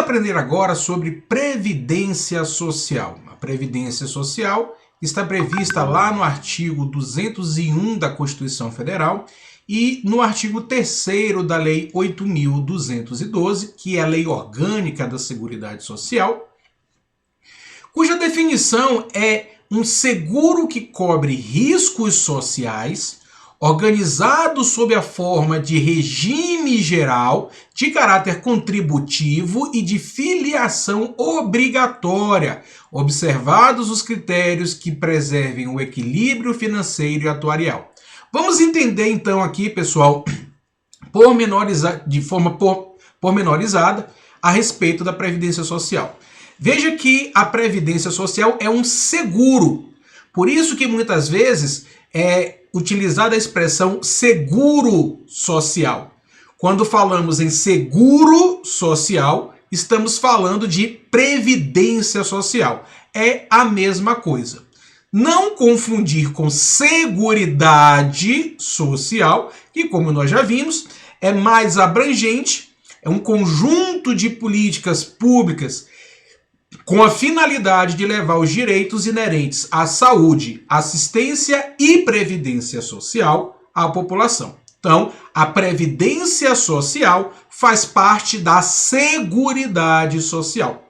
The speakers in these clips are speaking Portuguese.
aprender agora sobre previdência social. A previdência social está prevista lá no artigo 201 da Constituição Federal e no artigo 3º da Lei 8.212, que é a Lei Orgânica da Seguridade Social, cuja definição é um seguro que cobre riscos sociais, organizado sob a forma de regime geral, de caráter contributivo e de filiação obrigatória, observados os critérios que preservem o equilíbrio financeiro e atuarial. Vamos entender então aqui, pessoal, de forma pormenorizada a respeito da Previdência Social. Veja que a Previdência Social é um seguro, por isso que muitas vezes é utilizada a expressão seguro social. Quando falamos em seguro social, estamos falando de previdência social. É a mesma coisa. Não confundir com seguridade social, que, como nós já vimos, é mais abrangente, é um conjunto de políticas públicas com a finalidade de levar os direitos inerentes à saúde, assistência e previdência social à população. Então, a previdência social faz parte da seguridade social.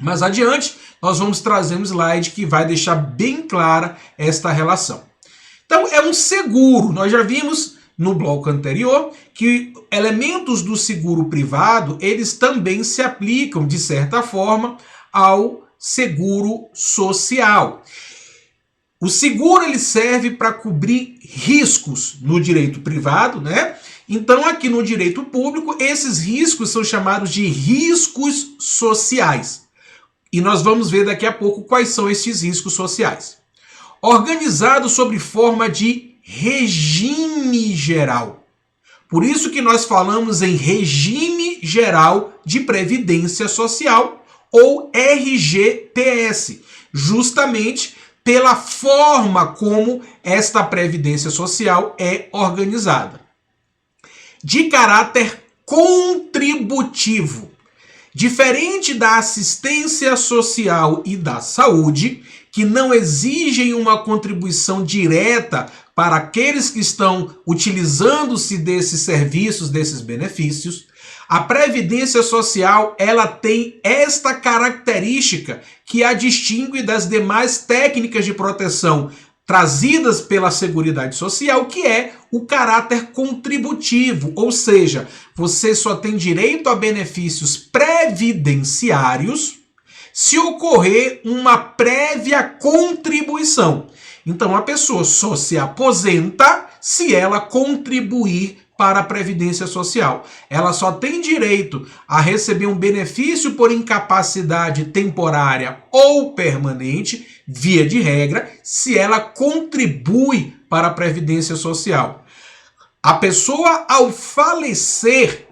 Mais adiante, nós vamos trazer um slide que vai deixar bem clara esta relação. Então, é um seguro. Nós já vimos no bloco anterior que elementos do seguro privado, eles também se aplicam, de certa forma, ao seguro social. O seguro ele serve para cobrir riscos no direito privado, né? Então, aqui no direito público, esses riscos são chamados de riscos sociais. E nós vamos ver daqui a pouco quais são esses riscos sociais. Organizado sob forma de regime geral. Por isso que nós falamos em regime geral de previdência social, ou RGPS, justamente pela forma como esta previdência social é organizada. De caráter contributivo. Diferente da assistência social e da saúde, que não exigem uma contribuição direta para aqueles que estão utilizando-se desses serviços, desses benefícios, a Previdência Social ela tem esta característica que a distingue das demais técnicas de proteção trazidas pela Seguridade Social, que é o caráter contributivo, ou seja, você só tem direito a benefícios previdenciários se ocorrer uma prévia contribuição. Então, a pessoa só se aposenta se ela contribuir para a Previdência Social. Ela só tem direito a receber um benefício por incapacidade temporária ou permanente, via de regra, se ela contribui para a Previdência Social. A pessoa, ao falecer,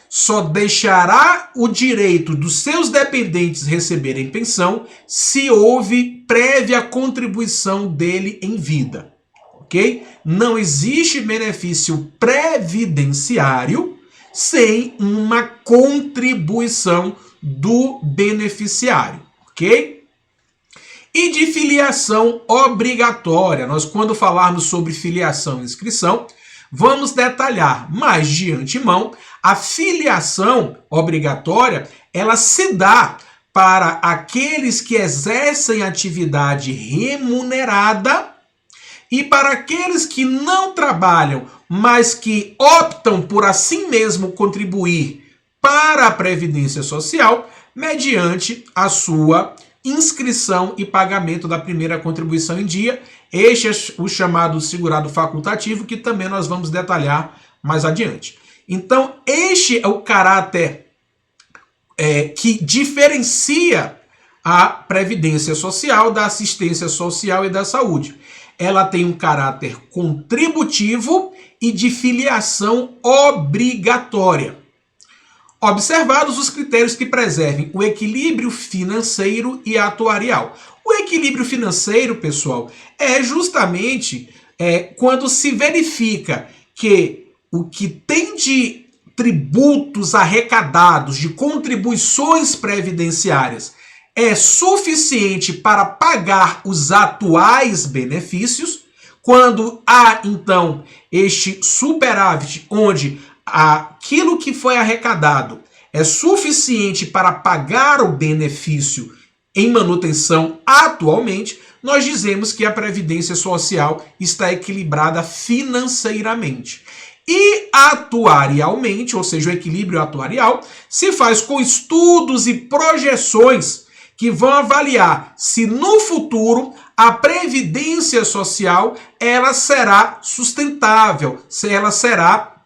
só deixará o direito dos seus dependentes receberem pensão se houve prévia contribuição dele em vida. Ok? Não existe benefício previdenciário sem uma contribuição do beneficiário. Ok? E de filiação obrigatória. Nós, quando falarmos sobre filiação e inscrição, vamos detalhar, mas de antemão, a filiação obrigatória, ela se dá para aqueles que exercem atividade remunerada e para aqueles que não trabalham, mas que optam por assim mesmo contribuir para a Previdência Social, mediante a sua inscrição e pagamento da primeira contribuição em dia. Este é o chamado segurado facultativo, que também nós vamos detalhar mais adiante. Então, este é o caráter que diferencia a Previdência Social da assistência social e da saúde. Ela tem um caráter contributivo e de filiação obrigatória. Observados os critérios que preservem o equilíbrio financeiro e atuarial. O equilíbrio financeiro, pessoal, é justamente quando se verifica que o que tem de tributos arrecadados de contribuições previdenciárias é suficiente para pagar os atuais benefícios, quando há, então, este superávit, onde aquilo que foi arrecadado é suficiente para pagar o benefício em manutenção atualmente, nós dizemos que a Previdência Social está equilibrada financeiramente. E atuarialmente, ou seja, o equilíbrio atuarial, se faz com estudos e projeções que vão avaliar se no futuro a Previdência Social ela será sustentável, se ela será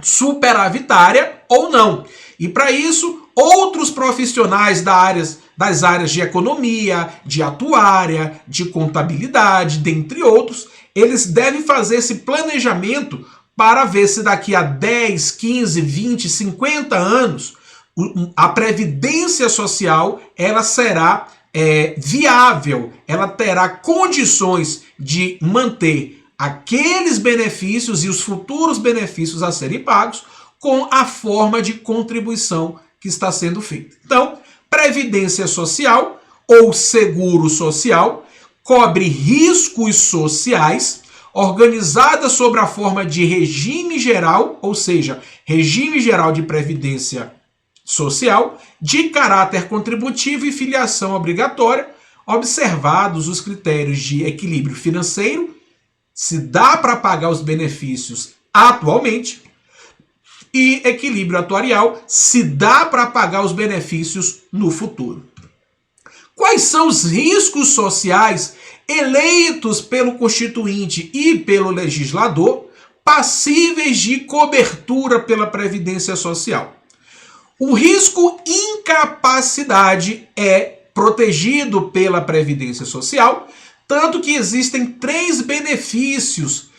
superavitária ou não. E para isso, outros profissionais das áreas de economia, de atuária, de contabilidade, dentre outros, eles devem fazer esse planejamento para ver se daqui a 10, 15, 20, 50 anos a Previdência Social ela será viável, ela terá condições de manter aqueles benefícios e os futuros benefícios a serem pagos com a forma de contribuição que está sendo feita. Então, Previdência Social ou Seguro Social cobre riscos sociais organizada sobre a forma de regime geral, ou seja, regime geral de previdência social, de caráter contributivo e filiação obrigatória, observados os critérios de equilíbrio financeiro, se dá para pagar os benefícios atualmente, e equilíbrio atuarial, se dá para pagar os benefícios no futuro. Quais são os riscos sociais eleitos pelo Constituinte e pelo legislador passíveis de cobertura pela Previdência Social? O risco incapacidade é protegido pela Previdência Social, tanto que existem 3 benefícios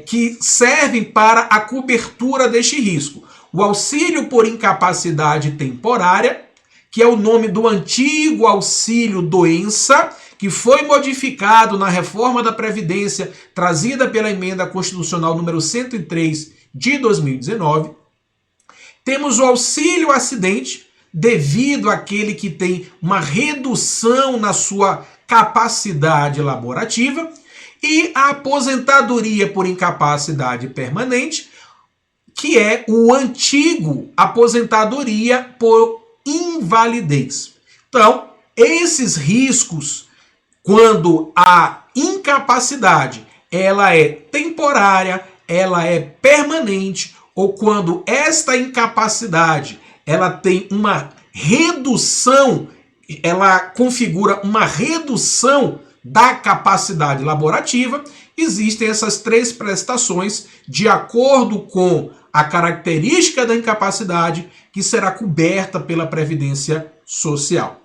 que servem para a cobertura deste risco. O auxílio por incapacidade temporária, que é o nome do antigo auxílio-doença, que foi modificado na reforma da Previdência trazida pela emenda constitucional número 103 de 2019. Temos o auxílio-acidente, devido àquele que tem uma redução na sua capacidade laborativa, e a aposentadoria por incapacidade permanente, que é o antigo aposentadoria por invalidez. Então, esses riscos, quando a incapacidade ela é temporária, ela é permanente, ou quando esta incapacidade ela tem uma redução, ela configura uma redução da capacidade laborativa, existem essas 3 prestações de acordo com a característica da incapacidade que será coberta pela Previdência Social.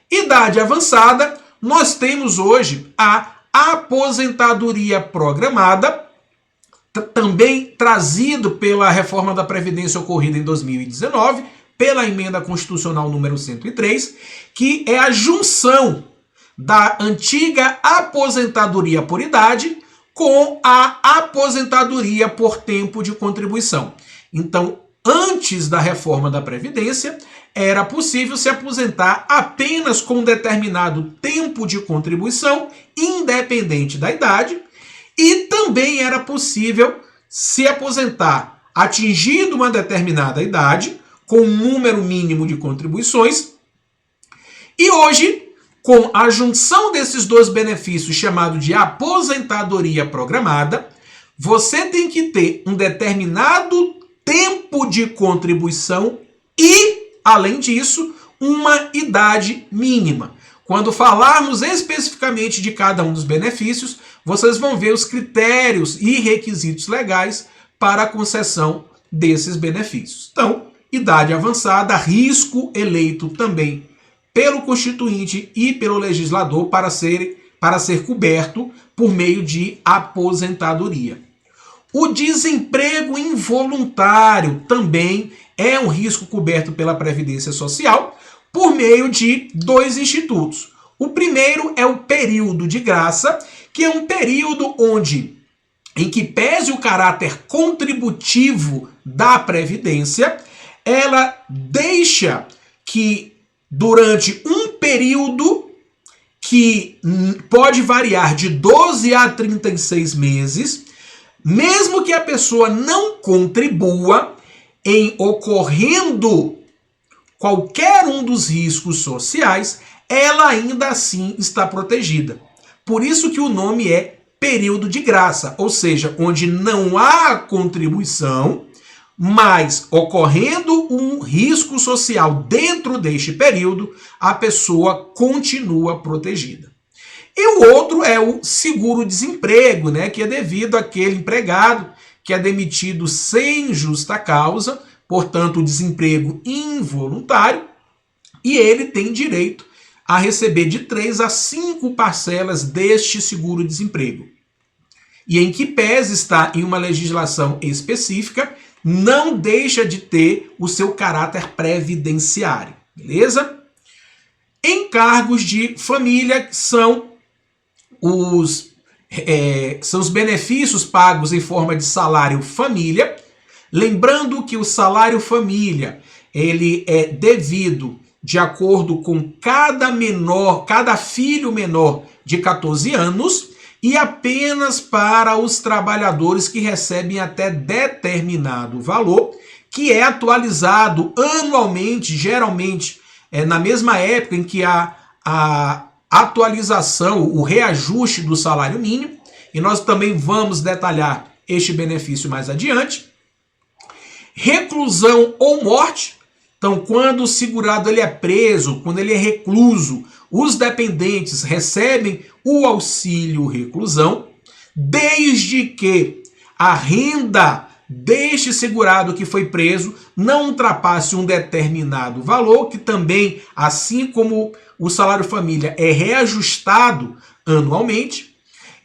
Idade avançada, nós temos hoje a aposentadoria programada, também trazido pela reforma da Previdência ocorrida em 2019, pela emenda constitucional número 103, que é a junção da antiga aposentadoria por idade com a aposentadoria por tempo de contribuição. Então, antes da reforma da Previdência, era possível se aposentar apenas com um determinado tempo de contribuição, independente da idade, e também era possível se aposentar atingindo uma determinada idade, com um número mínimo de contribuições, e hoje, com a junção desses 2 benefícios, chamado de aposentadoria programada, você tem que ter um determinado tempo de contribuição e, além disso, uma idade mínima. Quando falarmos especificamente de cada um dos benefícios, vocês vão ver os critérios e requisitos legais para a concessão desses benefícios. Então, idade avançada, risco eleito também pelo Constituinte e pelo legislador para ser coberto por meio de aposentadoria. O desemprego involuntário também é um risco coberto pela Previdência Social por meio de 2 institutos. O primeiro é o período de graça, que é um período em que pese o caráter contributivo da Previdência, ela deixa que durante um período que pode variar de 12 a 36 meses, mesmo que a pessoa não contribua, em ocorrendo qualquer um dos riscos sociais, ela ainda assim está protegida. Por isso que o nome é período de graça, ou seja, onde não há contribuição, mas ocorrendo um risco social dentro deste período, a pessoa continua protegida. E o outro é o seguro-desemprego, né, que é devido àquele empregado que é demitido sem justa causa, portanto, o desemprego involuntário, e ele tem direito a receber de 3 a 5 parcelas deste seguro-desemprego. E em que pese está em uma legislação específica, não deixa de ter o seu caráter previdenciário, beleza? Encargos de família são os benefícios pagos em forma de salário família. Lembrando que o salário família ele é devido de acordo com cada filho menor de 14 anos e apenas para os trabalhadores que recebem até determinado valor, que é atualizado anualmente, geralmente na mesma época em que a atualização, o reajuste do salário mínimo, e nós também vamos detalhar este benefício mais adiante. Reclusão ou morte. Então, quando o segurado ele é preso, quando ele é recluso, os dependentes recebem o auxílio reclusão, desde que a renda deste segurado que foi preso não ultrapasse um determinado valor, que também, assim como o salário família, é reajustado anualmente,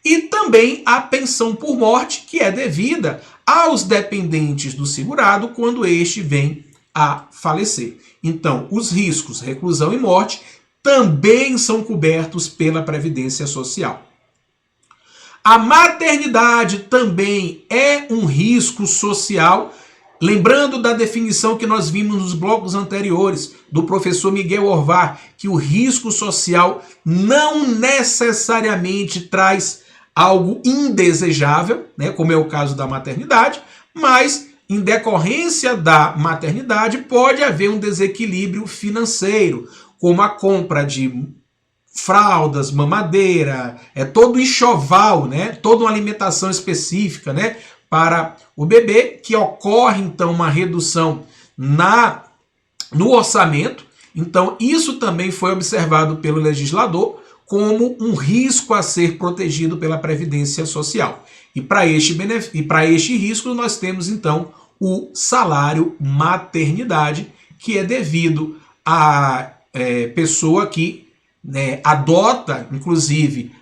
e também a pensão por morte, que é devida aos dependentes do segurado quando este vem a falecer. Então, os riscos, reclusão e morte, também são cobertos pela Previdência Social. A maternidade também é um risco social, lembrando da definição que nós vimos nos blocos anteriores do professor Miguel Orvar, que o risco social não necessariamente traz algo indesejável, né, como é o caso da maternidade, mas em decorrência da maternidade pode haver um desequilíbrio financeiro, como a compra de fraldas, mamadeira, todo enxoval, né, toda uma alimentação específica, né, para o bebê, que ocorre então uma redução no orçamento. Então isso também foi observado pelo legislador como um risco a ser protegido pela Previdência Social. E para este risco nós temos então o salário maternidade, que é devido à pessoa que adota, inclusive,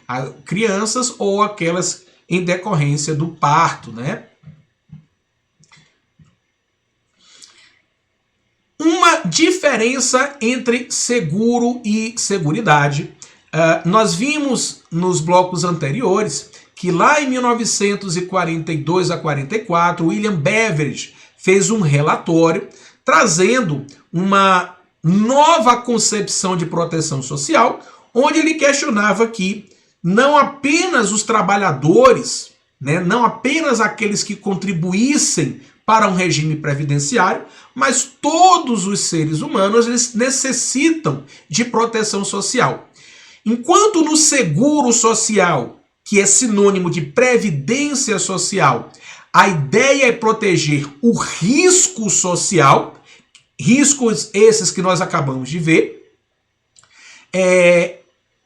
crianças ou aquelas em decorrência do parto, né? Uma diferença entre seguro e seguridade. Nós vimos nos blocos anteriores que lá em 1942 a 44, William Beveridge fez um relatório trazendo uma nova concepção de proteção social, onde ele questionava que não apenas os trabalhadores, né, não apenas aqueles que contribuíssem para um regime previdenciário, mas todos os seres humanos eles necessitam de proteção social. Enquanto no seguro social, que é sinônimo de previdência social, a ideia é proteger o risco social, riscos esses que nós acabamos de ver,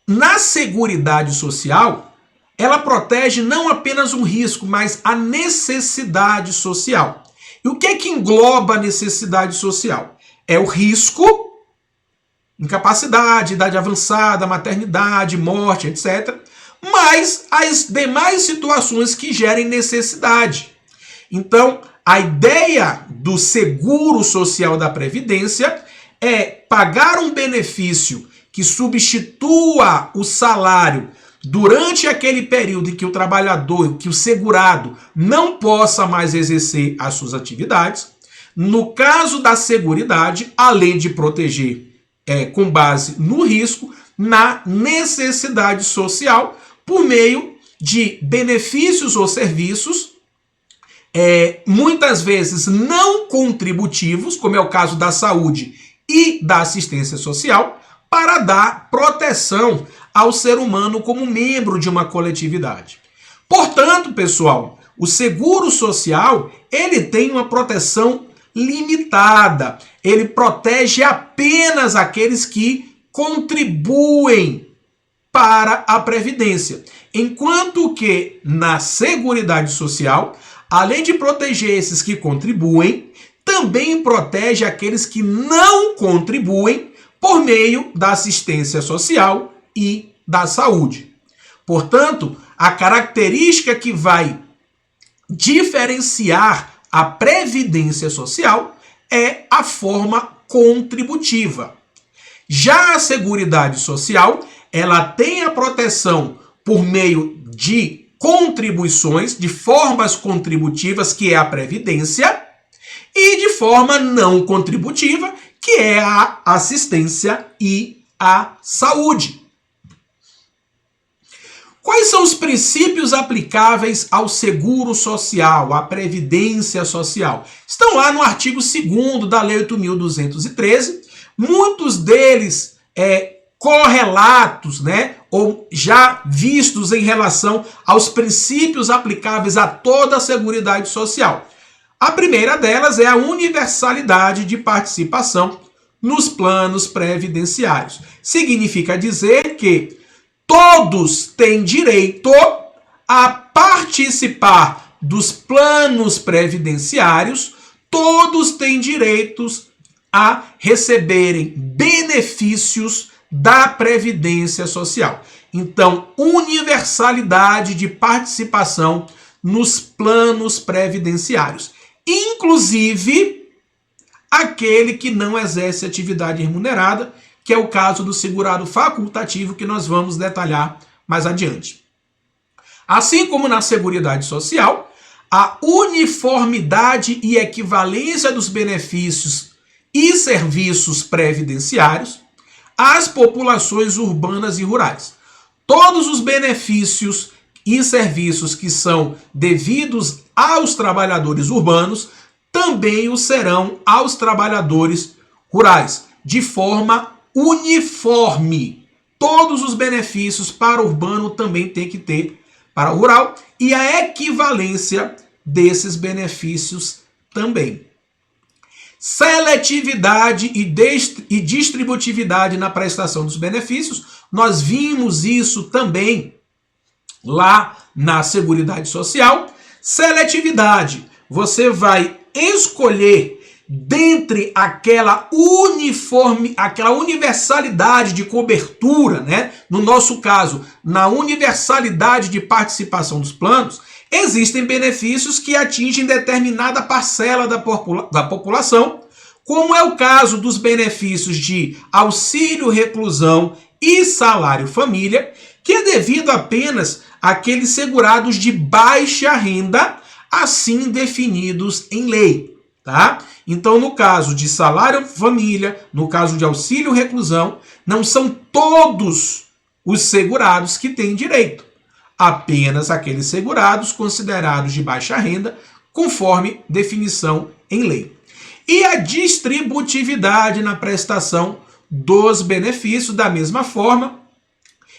na Seguridade Social, ela protege não apenas um risco, mas a necessidade social. E o que é que engloba a necessidade social? É o risco, incapacidade, idade avançada, maternidade, morte, etc., mas as demais situações que gerem necessidade. Então, a ideia do seguro social da Previdência é pagar um benefício que substitua o salário durante aquele período em que o trabalhador, que o segurado, não possa mais exercer as suas atividades. No caso da Seguridade, além de proteger com base no risco, na necessidade social, por meio de benefícios ou serviços, muitas vezes não contributivos, como é o caso da saúde e da assistência social, para dar proteção ao ser humano como membro de uma coletividade. Portanto, pessoal, o seguro social, ele tem uma proteção limitada. Ele protege apenas aqueles que contribuem para a Previdência. Enquanto que na Seguridade Social, além de proteger esses que contribuem, também protege aqueles que não contribuem por meio da assistência social e da saúde. Portanto, a característica que vai diferenciar a Previdência Social é a forma contributiva. Já a Seguridade Social, ela tem a proteção por meio de contribuições, de formas contributivas, que é a Previdência, e de forma não contributiva, que é a assistência e a saúde. Quais são os princípios aplicáveis ao seguro social, à previdência social? Estão lá no artigo 2º da Lei 8.213, muitos deles correlatos, ou já vistos em relação aos princípios aplicáveis a toda a Seguridade Social. A primeira delas é a universalidade de participação nos planos previdenciários. Significa dizer que todos têm direito a participar dos planos previdenciários, todos têm direitos a receberem benefícios da Previdência Social. Então, universalidade de participação nos planos previdenciários, inclusive aquele que não exerce atividade remunerada, que é o caso do segurado facultativo, que nós vamos detalhar mais adiante. Assim como na Seguridade Social, a uniformidade e equivalência dos benefícios e serviços previdenciários às populações urbanas e rurais. Todos os benefícios e serviços que são devidos aos trabalhadores urbanos também o serão aos trabalhadores rurais, de forma uniforme. Todos os benefícios para o urbano também tem que ter para o rural, e a equivalência desses benefícios também. Seletividade e distributividade na prestação dos benefícios, nós vimos isso também lá na Seguridade Social. Seletividade, você vai escolher dentre aquela universalidade de cobertura, No nosso caso, na universalidade de participação dos planos, existem benefícios que atingem determinada parcela da população, como é o caso dos benefícios de auxílio reclusão e salário família, que é devido apenas àqueles segurados de baixa renda, assim definidos em lei, tá? Então, no caso de salário família, no caso de auxílio reclusão, não são todos os segurados que têm direito, apenas aqueles segurados considerados de baixa renda, conforme definição em lei. E a distributividade na prestação dos benefícios, da mesma forma,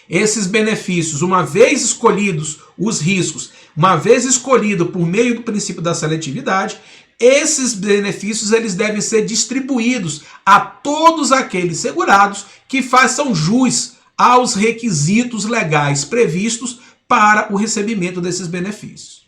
esses benefícios, uma vez escolhidos os riscos, uma vez escolhido por meio do princípio da seletividade, esses benefícios eles devem ser distribuídos a todos aqueles segurados que façam jus aos requisitos legais previstos para o recebimento desses benefícios.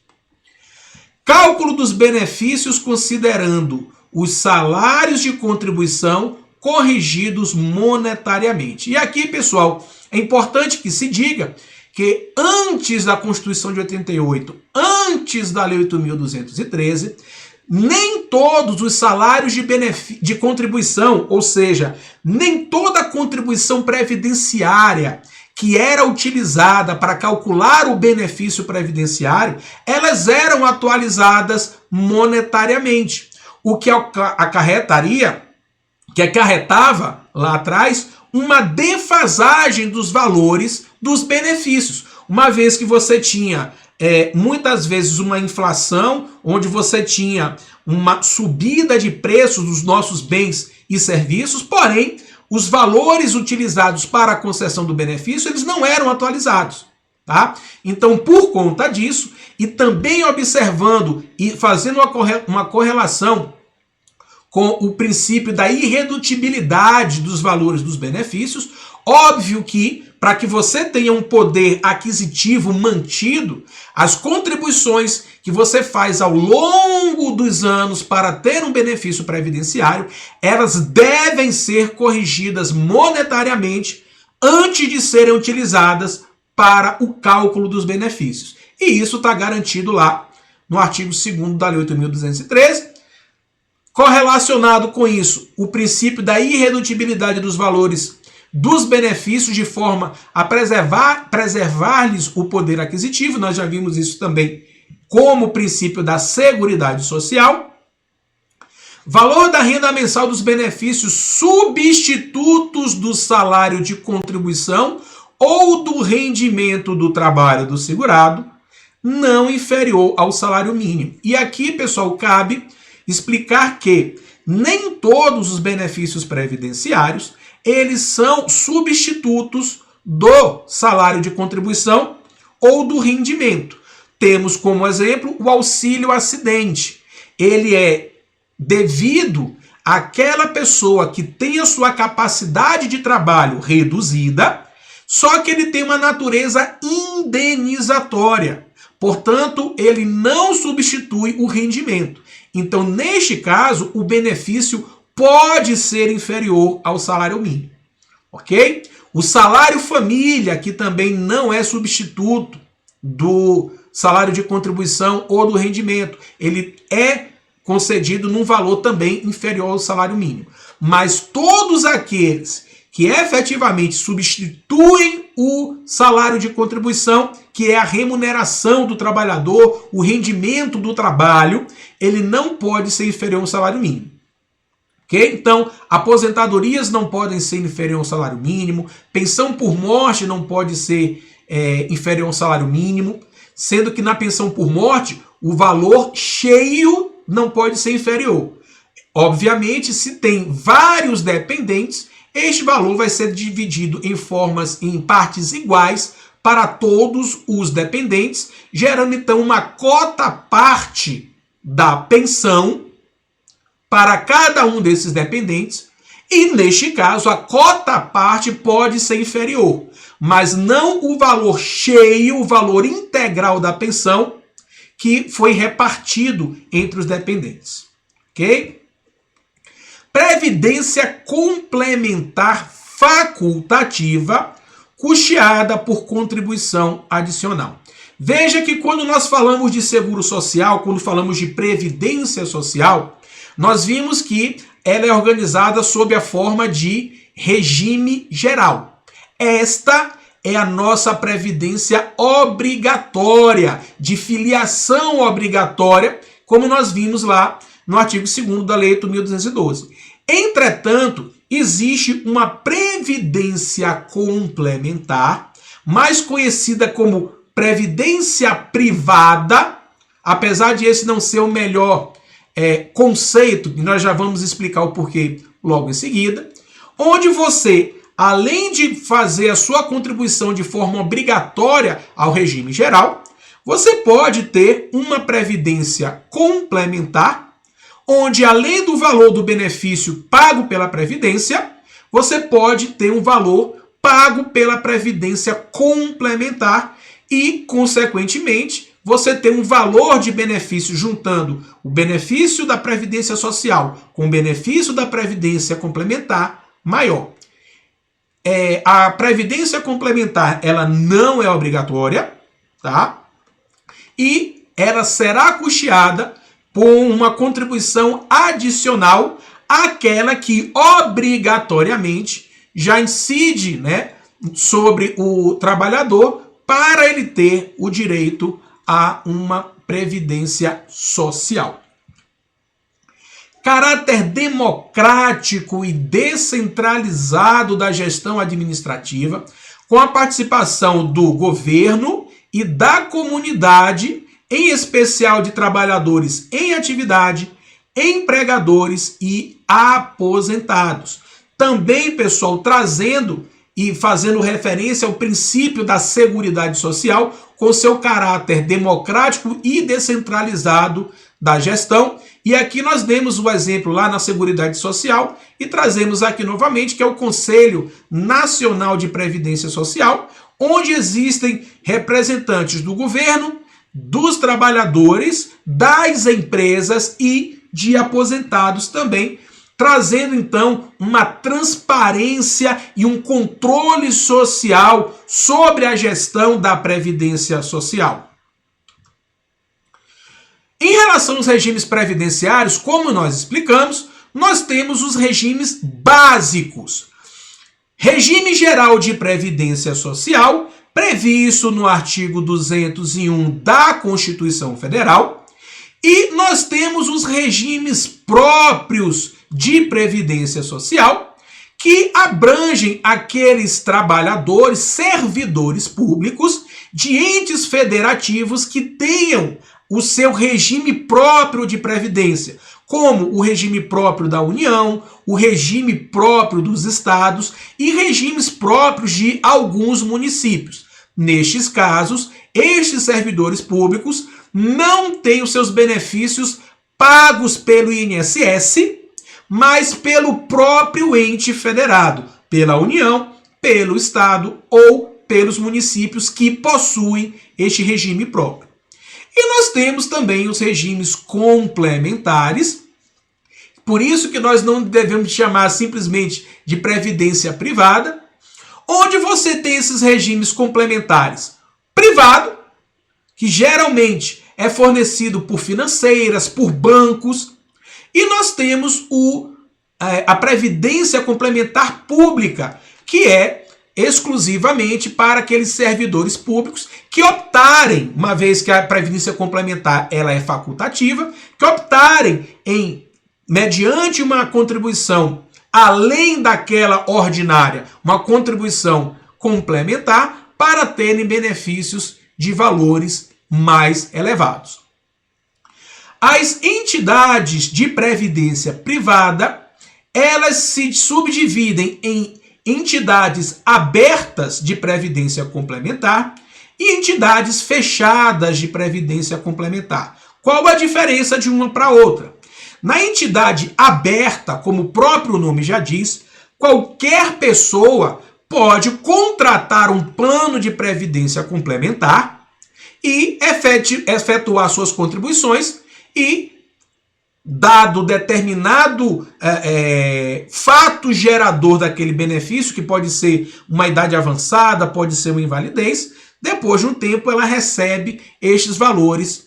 Cálculo dos benefícios considerando os salários de contribuição corrigidos monetariamente. E aqui, pessoal, é importante que se diga que antes da Constituição de 88, antes da Lei 8.213, nem todos os salários de contribuição, ou seja, nem toda a contribuição previdenciária que era utilizada para calcular o benefício previdenciário, elas eram atualizadas monetariamente, o que acarretava lá atrás uma defasagem dos valores dos benefícios, uma vez que você tinha muitas vezes uma inflação, onde você tinha uma subida de preços dos nossos bens e serviços, porém os valores utilizados para a concessão do benefício, eles não eram atualizados, tá? Então, por conta disso, e também observando e fazendo uma correlação com o princípio da irredutibilidade dos valores dos benefícios, óbvio que, para que você tenha um poder aquisitivo mantido, as contribuições que você faz ao longo dos anos para ter um benefício previdenciário, elas devem ser corrigidas monetariamente antes de serem utilizadas para o cálculo dos benefícios. E isso está garantido lá no artigo 2º da Lei 8.213, correlacionado com isso, o princípio da irredutibilidade dos valores dos benefícios de forma a preservar-lhes o poder aquisitivo. Nós já vimos isso também como princípio da Seguridade Social. Valor da renda mensal dos benefícios substitutos do salário de contribuição ou do rendimento do trabalho do segurado, não inferior ao salário mínimo. E aqui, pessoal, cabe explicar que nem todos os benefícios previdenciários eles são substitutos do salário de contribuição ou do rendimento. Temos como exemplo o auxílio acidente. Ele é devido àquela pessoa que tem a sua capacidade de trabalho reduzida, só que ele tem uma natureza indenizatória. Portanto, ele não substitui o rendimento. Então, neste caso, o benefício pode ser inferior ao salário mínimo, ok? O salário família, que também não é substituto do salário de contribuição ou do rendimento, ele é concedido num valor também inferior ao salário mínimo. Mas todos aqueles que efetivamente substituem o salário de contribuição, que é a remuneração do trabalhador, o rendimento do trabalho, ele não pode ser inferior ao salário mínimo. Okay? Então, aposentadorias não podem ser inferior ao salário mínimo, pensão por morte não pode ser inferior ao salário mínimo, sendo que na pensão por morte, o valor cheio não pode ser inferior. Obviamente, se tem vários dependentes, este valor vai ser dividido em partes iguais para todos os dependentes, gerando então uma cota-parte da pensão para cada um desses dependentes, e neste caso a cota-parte pode ser inferior, mas não o valor cheio, o valor integral da pensão que foi repartido entre os dependentes. Ok? Previdência complementar facultativa, custeada por contribuição adicional. Veja que quando nós falamos de seguro social, quando falamos de previdência social, nós vimos que ela é organizada sob a forma de regime geral. Esta é a nossa previdência obrigatória, de filiação obrigatória, como nós vimos lá no artigo 2º da Lei 8.212. Entretanto, existe uma previdência complementar, mais conhecida como previdência privada, apesar de esse não ser o melhor conceito, e nós já vamos explicar o porquê logo em seguida, onde você, além de fazer a sua contribuição de forma obrigatória ao regime geral, você pode ter uma previdência complementar, onde além do valor do benefício pago pela Previdência, você pode ter um valor pago pela Previdência complementar e, consequentemente, você tem um valor de benefício juntando o benefício da Previdência Social com o benefício da Previdência Complementar maior. A Previdência Complementar, ela não é obrigatória, tá? E ela será custeada por uma contribuição adicional àquela que obrigatoriamente já incide, né, sobre o trabalhador para ele ter o direito a uma previdência social. Caráter democrático e descentralizado da gestão administrativa, com a participação do governo e da comunidade, em especial de trabalhadores em atividade, empregadores e aposentados. Também, pessoal, trazendo e fazendo referência ao princípio da Seguridade Social, com seu caráter democrático e descentralizado da gestão. E aqui nós demos o exemplo lá na Seguridade Social e trazemos aqui novamente, que é o Conselho Nacional de Previdência Social, onde existem representantes do governo, dos trabalhadores, das empresas e de aposentados também, trazendo então uma transparência e um controle social sobre a gestão da Previdência Social. Em relação aos regimes previdenciários, como nós explicamos, nós temos os regimes básicos. Regime Geral de Previdência Social, previsto no artigo 201 da Constituição Federal, e nós temos os regimes próprios de Previdência Social, que abrangem aqueles trabalhadores, servidores públicos de entes federativos que tenham o seu regime próprio de previdência, como o regime próprio da União, o regime próprio dos estados e regimes próprios de alguns municípios. Nestes casos, estes servidores públicos não têm os seus benefícios pagos pelo INSS, mas pelo próprio ente federado, pela União, pelo estado ou pelos municípios que possuem este regime próprio. E nós temos também os regimes complementares, por isso que nós não devemos chamar simplesmente de previdência privada, onde você tem esses regimes complementares. Privado, que geralmente é fornecido por financeiras, por bancos, e nós temos a previdência complementar pública, que é exclusivamente para aqueles servidores públicos que optarem, uma vez que a previdência complementar ela é facultativa, que optarem em, mediante uma contribuição além daquela ordinária, uma contribuição complementar para terem benefícios de valores mais elevados. As entidades de previdência privada, elas se subdividem em entidades abertas de previdência complementar e entidades fechadas de previdência complementar. Qual a diferença de uma para outra? Na entidade aberta, como o próprio nome já diz, qualquer pessoa pode contratar um plano de previdência complementar e efetuar suas contribuições e, dado determinado fato gerador daquele benefício, que pode ser uma idade avançada, pode ser uma invalidez, depois de um tempo ela recebe estes valores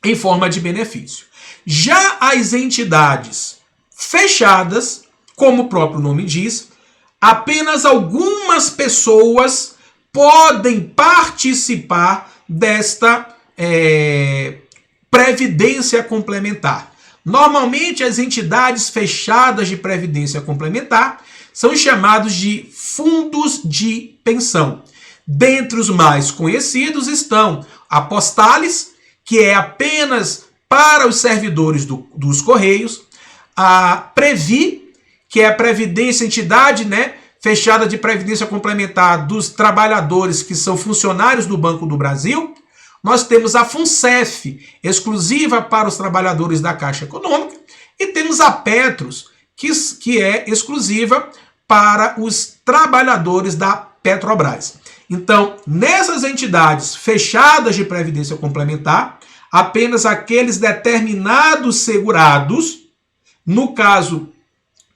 em forma de benefício. Já as entidades fechadas, como o próprio nome diz, apenas algumas pessoas podem participar desta previdência complementar. Normalmente, as entidades fechadas de previdência complementar são chamados de fundos de pensão. Dentre os mais conhecidos estão a Postales, que é apenas para os servidores dos Correios, a Previ, que é a previdência, entidade fechada de previdência complementar dos trabalhadores que são funcionários do Banco do Brasil. Nós temos a FUNCEF, exclusiva para os trabalhadores da Caixa Econômica, e temos a Petros, que é exclusiva para os trabalhadores da Petrobras. Então, nessas entidades fechadas de previdência complementar, apenas aqueles determinados segurados, no caso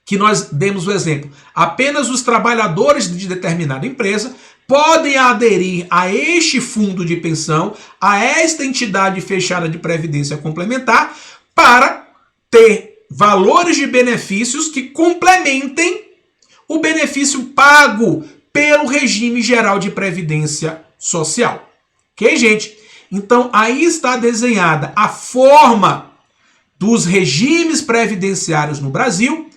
que nós demos o exemplo, apenas os trabalhadores de determinada empresa podem aderir a este fundo de pensão, a esta entidade fechada de previdência complementar, para ter valores de benefícios que complementem o benefício pago pelo regime geral de previdência social. Ok, gente? Então, aí está desenhada a forma dos regimes previdenciários no Brasil,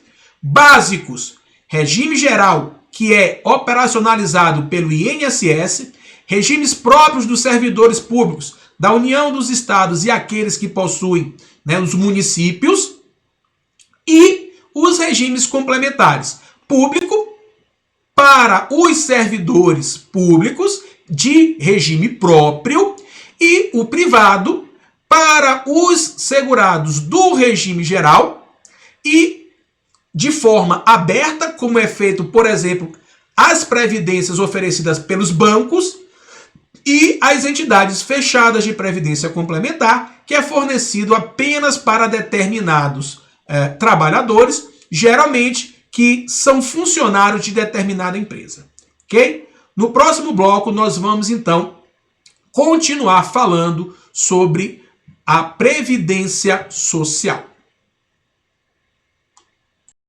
básicos, regime geral, que é operacionalizado pelo INSS, regimes próprios dos servidores públicos, da União, dos estados e aqueles que possuem, né, os municípios, e os regimes complementares, público para os servidores públicos de regime próprio e o privado para os segurados do regime geral e de forma aberta, como é feito, por exemplo, as previdências oferecidas pelos bancos e as entidades fechadas de previdência complementar, que é fornecido apenas para determinados trabalhadores, geralmente que são funcionários de determinada empresa. Ok? No próximo bloco, nós vamos, então, continuar falando sobre a previdência social.